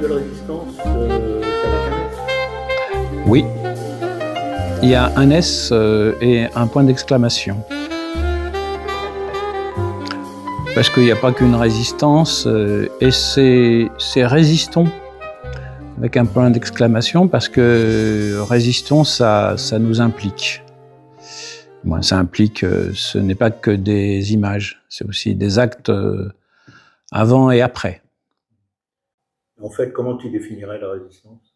Festival Résistance, c'est avec un S? Oui, il y a un S et un point d'exclamation. Parce qu'il n'y a pas qu'une résistance, et c'est résistons avec un point d'exclamation, parce que résistons, ça nous implique. Moi, ça implique, ce n'est pas que des images, c'est aussi des actes avant et après. En fait, comment tu définirais la résistance?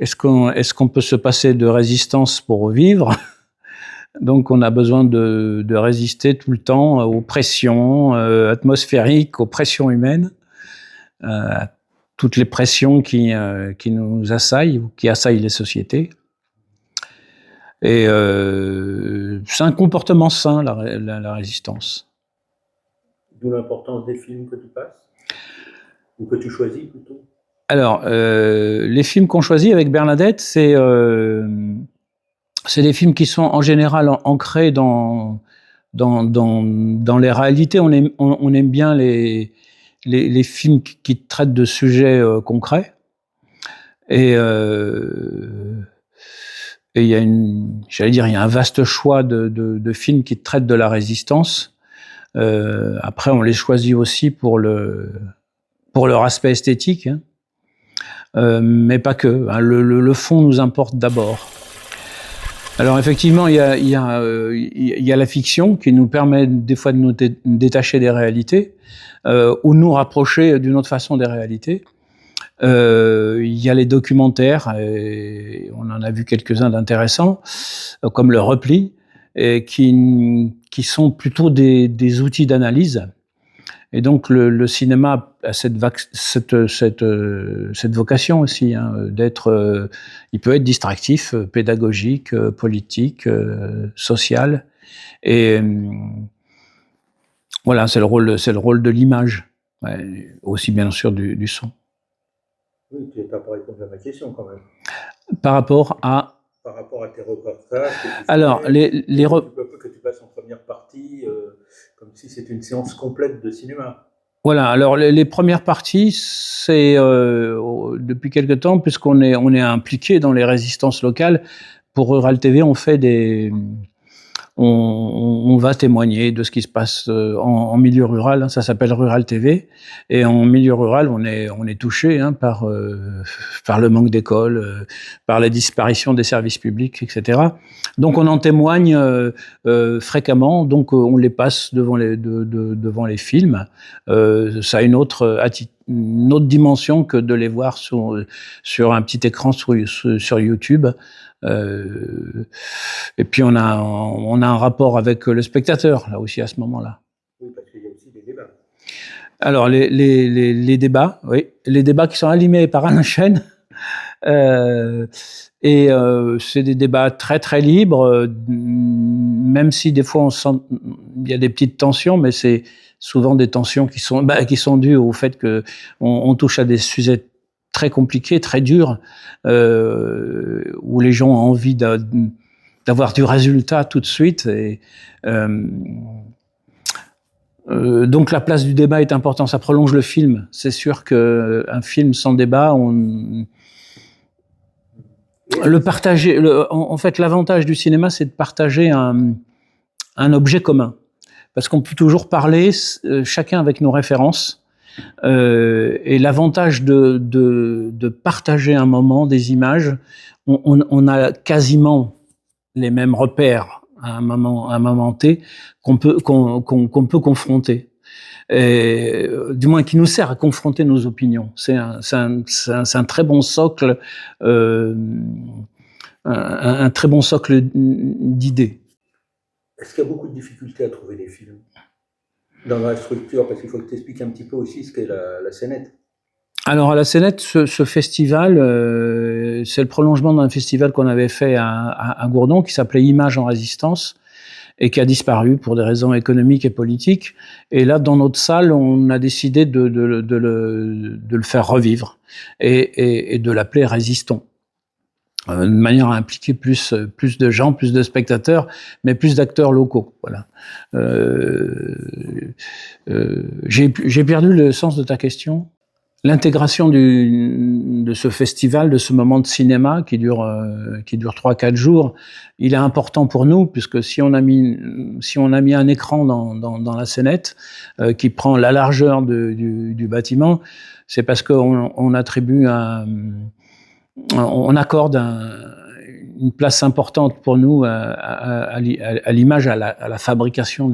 Est-ce qu'on peut se passer de résistance pour vivre? Donc on a besoin de résister tout le temps aux pressions atmosphériques, aux pressions humaines, à toutes les pressions qui nous assaillent ou qui assaillent les sociétés. Et c'est un comportement sain, la résistance. D'où l'importance des films que tu passes? Ou que tu choisis plutôt? Alors, les films qu'on choisit avec Bernadette, c'est des films qui sont en général ancrés dans les réalités. On aime bien les films qui traitent de sujets concrets. Et il y a il y a un vaste choix de films qui traitent de la résistance. Après, on les choisit aussi pour leur aspect esthétique, hein. Mais pas que, hein. Le fond nous importe d'abord. Alors effectivement, il y a la fiction qui nous permet des fois de nous détacher des réalités ou nous rapprocher d'une autre façon des réalités. Il y a les documentaires, et on en a vu quelques-uns d'intéressants, comme le repli, et qui sont plutôt des outils d'analyse. Et donc le cinéma a cette vocation aussi, hein, d'être, il peut être distractif, pédagogique, politique, social. Et voilà, c'est le rôle de l'image, ouais, aussi bien sûr du son. Oui, tu n'as pas répondu à ma question quand même. Par rapport à tes reportages que tu fais, alors, que tu passes en première partie, comme si c'était une séance complète de cinéma. Voilà, alors les premières parties, c'est depuis quelque temps, puisqu'on est impliqué dans les résistances locales. Pour Rural TV, on va témoigner de ce qui se passe en milieu rural, hein, ça s'appelle Rural TV, et en milieu rural, on est touché, hein, par le manque d'écoles, par la disparition des services publics, etc. Donc on en témoigne fréquemment, donc on les passe devant les films. Ça a une autre dimension que de les voir sur un petit écran sur YouTube. Et puis on a un rapport avec le spectateur là aussi à ce moment-là. Oui, parce qu'il y a aussi des débats. Alors les débats, oui, les débats qui sont animés par Alain Chaîne, et c'est des débats très très libres, même si des fois il y a des petites tensions, mais c'est souvent des tensions qui sont dues au fait que on touche à des sujets très compliqués, très durs, où les gens ont envie d'avoir du résultat tout de suite. Et donc la place du débat est importante, ça prolonge le film. C'est sûr qu'un film sans débat, en fait, l'avantage du cinéma, c'est de partager un objet commun. Parce qu'on peut toujours parler, chacun avec nos références. Et l'avantage de partager un moment, des images, on a quasiment les mêmes repères à un moment T qu'on peut confronter. Et, du moins qui nous sert à confronter nos opinions. C'est un très bon socle, un très bon socle d'idées. Est-ce qu'il y a beaucoup de difficultés à trouver des films dans la structure? Parce qu'il faut que tu expliques un petit peu aussi ce qu'est la Scénette. Alors à la Scénette, ce festival, c'est le prolongement d'un festival qu'on avait fait à Gourdon qui s'appelait Images en résistance et qui a disparu pour des raisons économiques et politiques. Et là, dans notre salle, on a décidé de le faire revivre et de l'appeler Résistons. de manière à impliquer plus de gens, plus de spectateurs, mais plus d'acteurs locaux. Voilà. J'ai perdu le sens de ta question. L'intégration de ce festival, de ce moment de cinéma qui dure 3-4 jours, il est important pour nous puisque si on a mis un écran dans la scénette qui prend la largeur du bâtiment, c'est parce qu'on attribue on accorde une place importante pour nous à l'image, à la fabrication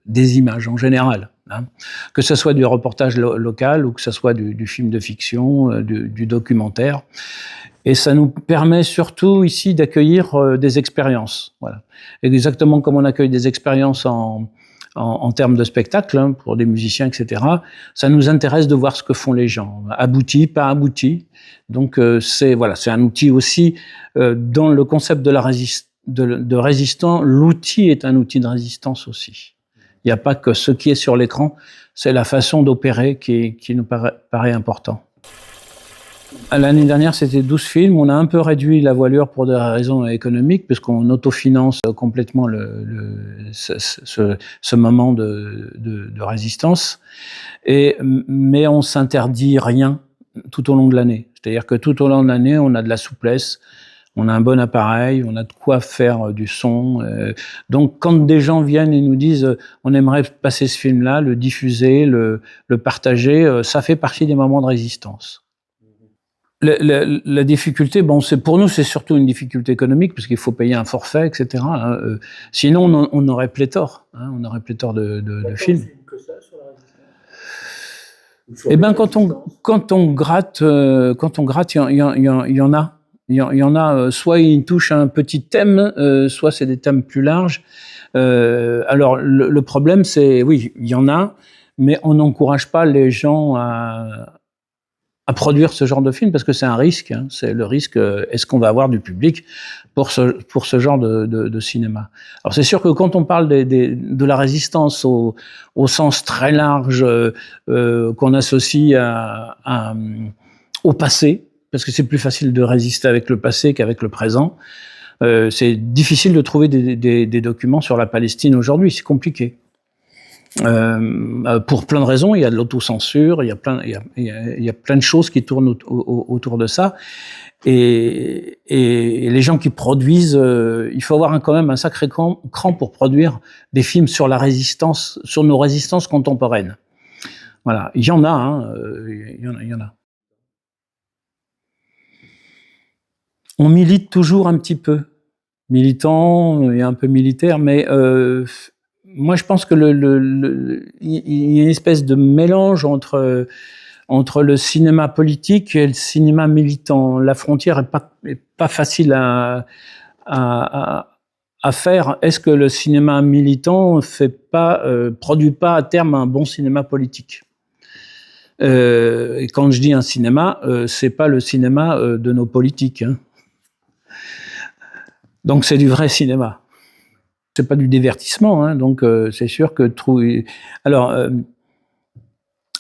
des images en général. Hein. Que ce soit du reportage local ou que ce soit du film de fiction, du documentaire. Et ça nous permet surtout ici d'accueillir des expériences. Voilà. Exactement comme on accueille des expériences en termes de spectacle, hein, pour des musiciens, etc. Ça nous intéresse de voir ce que font les gens, abouti, pas abouti. Donc c'est un outil aussi dans le concept de résistant. L'outil est un outil de résistance aussi. Il n'y a pas que ce qui est sur l'écran, c'est la façon d'opérer qui nous paraît important. L'année dernière, c'était 12 films. On a un peu réduit la voilure pour des raisons économiques, puisqu'on autofinance complètement ce moment de résistance. Mais on s'interdit rien tout au long de l'année. C'est-à-dire que tout au long de l'année, on a de la souplesse, on a un bon appareil, on a de quoi faire du son. Donc, quand des gens viennent et nous disent on aimerait passer ce film-là, le diffuser, le partager, ça fait partie des moments de résistance. La difficulté, pour nous, c'est surtout une difficulté économique, parce qu'il faut payer un forfait, etc. Hein. Sinon, on aurait pléthore. Hein, on aurait pléthore de films. Eh ben, quand on gratte, il y en a. Il y en a. Soit il touche un petit thème, soit c'est des thèmes plus larges. Alors, le problème, c'est, oui, il y en a, mais on n'encourage pas les gens à produire ce genre de film, parce que c'est un risque. Hein. C'est le risque, est-ce qu'on va avoir du public pour ce genre de cinéma. Alors c'est sûr que quand on parle de la résistance au sens très large qu'on associe au passé, parce que c'est plus facile de résister avec le passé qu'avec le présent, c'est difficile de trouver des documents sur la Palestine aujourd'hui, c'est compliqué. Pour plein de raisons, il y a de l'autocensure, il y a plein de choses qui tournent autour de ça, et les gens qui produisent, il faut avoir quand même un sacré cran pour produire des films sur la résistance, sur nos résistances contemporaines. Voilà, il y en a, hein, il y en a. On milite toujours un petit peu, militant et un peu militaire, mais moi, je pense que il y a une espèce de mélange entre le cinéma politique et le cinéma militant. La frontière est pas facile à faire. Est-ce que le cinéma militant produit pas à terme un bon cinéma politique? Et quand je dis un cinéma, c'est pas le cinéma de nos politiques. Hein. Donc c'est du vrai cinéma. C'est pas du divertissement, hein, donc c'est sûr que alors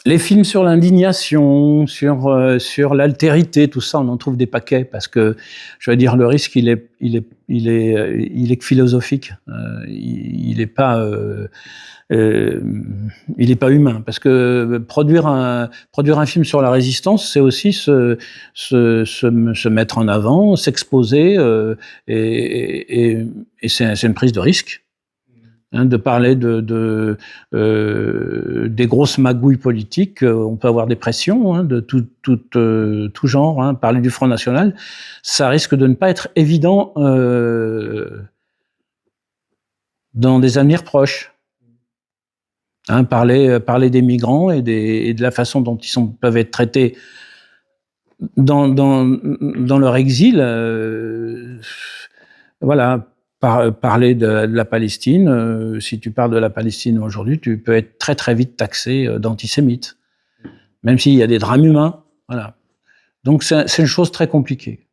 les films sur l'indignation, sur l'altérité, tout ça, on en trouve des paquets, parce que je veux dire, le risque il est philosophique, il est pas humain, parce que produire un film sur la résistance, c'est aussi se mettre en avant, s'exposer, et c'est une prise de risque. Hein, de parler des grosses magouilles politiques, on peut avoir des pressions, hein, de tout genre. Hein. Parler du Front National, ça risque de ne pas être évident dans des avenirs proches. Hein, parler des migrants et de la façon dont ils peuvent être traités dans leur exil. Voilà. Parler de la Palestine, si tu parles de la Palestine aujourd'hui, tu peux être très très vite taxé d'antisémite, même s'il y a des drames humains. Voilà. Donc c'est une chose très compliquée.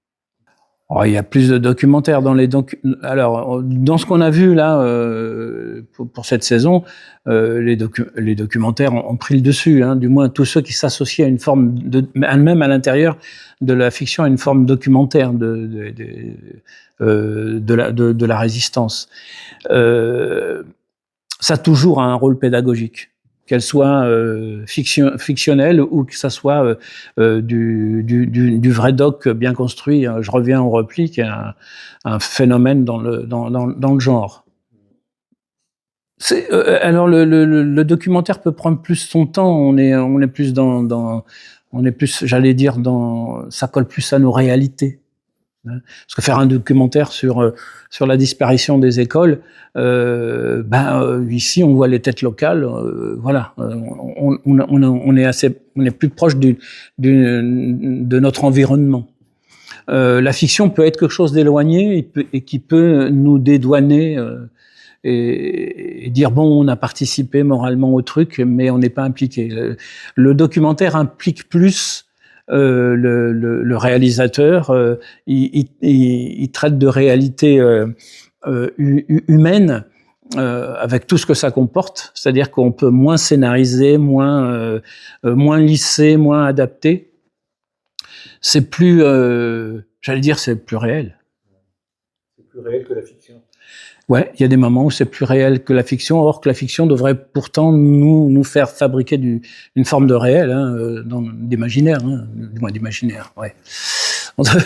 Oh, il y a plus de documentaires dans les Alors, dans ce qu'on a vu là pour cette saison, les documentaires ont pris le dessus. Hein, du moins, tous ceux qui s'associent à une forme même à l'intérieur de la fiction, à une forme documentaire de la résistance. Ça a toujours un rôle pédagogique, qu'elle soit fictionnelle ou que ça soit du vrai doc bien construit. Je reviens au repli, qui est un phénomène dans le genre. Alors le documentaire peut prendre plus son temps. On est plus on est plus, j'allais dire, ça colle plus à nos réalités. Parce que faire un documentaire sur la disparition des écoles, ici on voit les têtes locales, voilà, on est plus proche de notre environnement. La fiction peut être quelque chose d'éloigné et qui peut nous dédouaner et dire bon, on a participé moralement au truc, mais on n'est pas impliqué. Le documentaire implique plus le réalisateur, il traite de réalité humaine avec tout ce que ça comporte, c'est-à-dire qu'on peut moins scénariser, moins lisser, moins adapter. C'est plus, j'allais dire, c'est plus réel. C'est plus réel que la fiction. Ouais, il y a des moments où c'est plus réel que la fiction, or que la fiction devrait pourtant nous faire fabriquer une forme de réel, hein, d'imaginaire, hein, du moins d'imaginaire, ouais.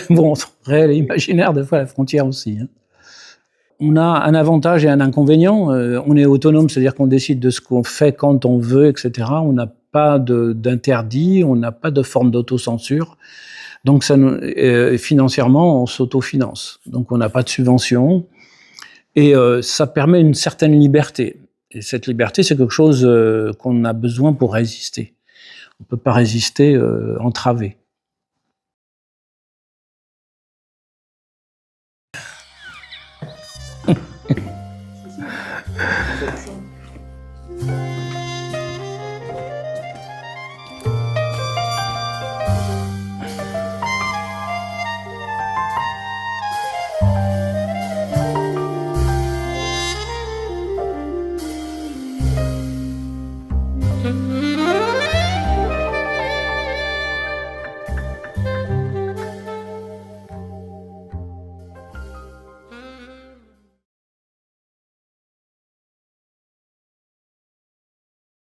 Bon, entre réel et imaginaire, des fois, la frontière aussi. Hein. On a un avantage et un inconvénient. On est autonome, c'est-à-dire qu'on décide de ce qu'on fait quand on veut, etc. On n'a pas d'interdit, on n'a pas de forme d'autocensure. Donc, financièrement, on s'autofinance. Donc, on n'a pas de subvention. Et ça permet une certaine liberté. Et cette liberté, c'est quelque chose qu'on a besoin pour résister. On ne peut pas résister entravé.